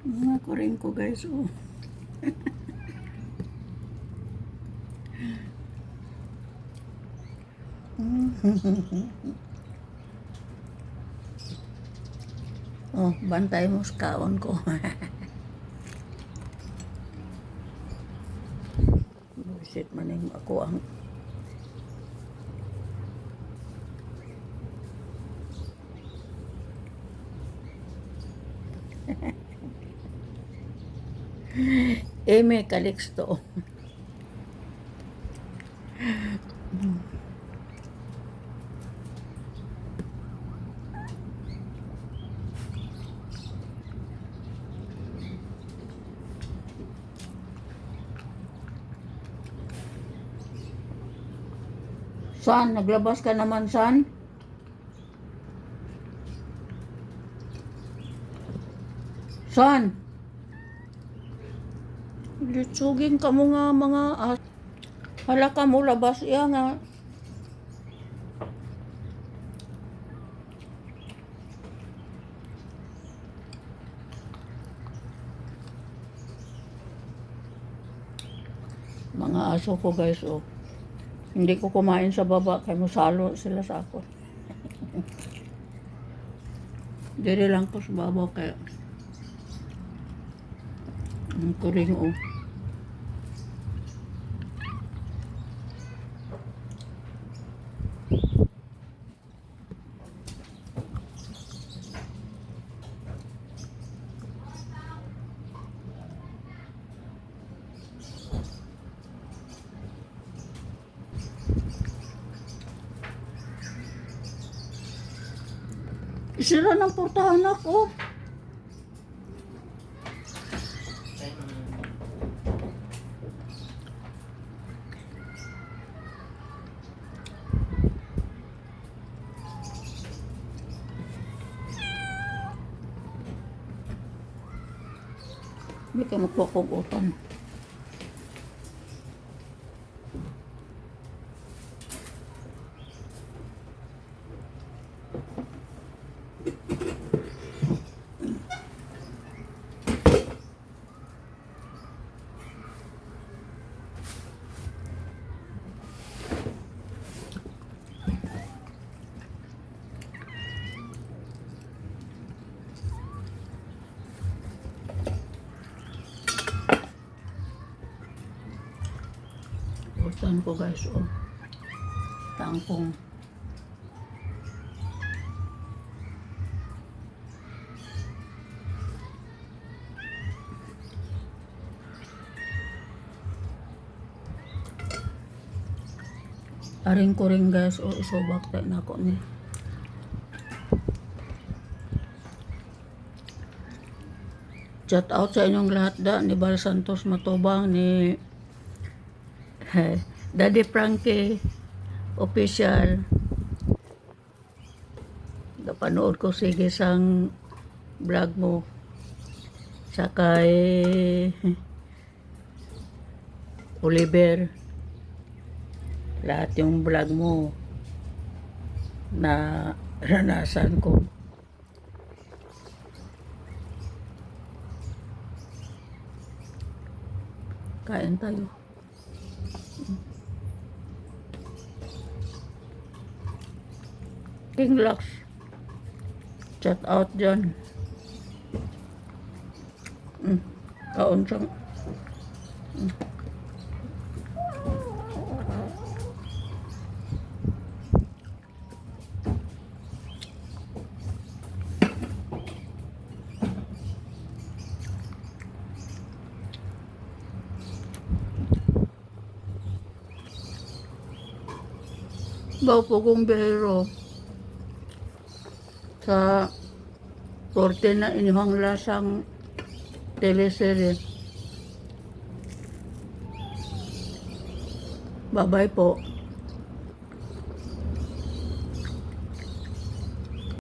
Mga kuring ko guys, oh. Oh, bantay mo sa kaon ko. Bullshit maning ako ang Eme Calixto. San, naglabas ka naman, San? San? Litsugin ka mo nga mga hala ka mo labas iya nga. Mga aso ko guys, oh. Hindi ko kumain sa baba kaya musalo sila sa ako. Dire lang ko sa baba kaya ang kuring, oh. Sira ng portahan ako. Hindi ka magpakugutan. Portahan ko guys, oh. Tangkong. Aring ko rin guys, o isobak tayo na ako ni. Shout out sa inyong lahat da, ni Bal Santos Matubang, ni Daddy Frankie Official. Napanood ko sige sang vlog mo. Saka Oliver. Lahat yung vlog mo na ranasan ko. Kain tayo. King Lux. Shout out dyan. Kaon siyang. Baw po kong bihero sa korte na inyong lasang teleserye. Bye-bye po.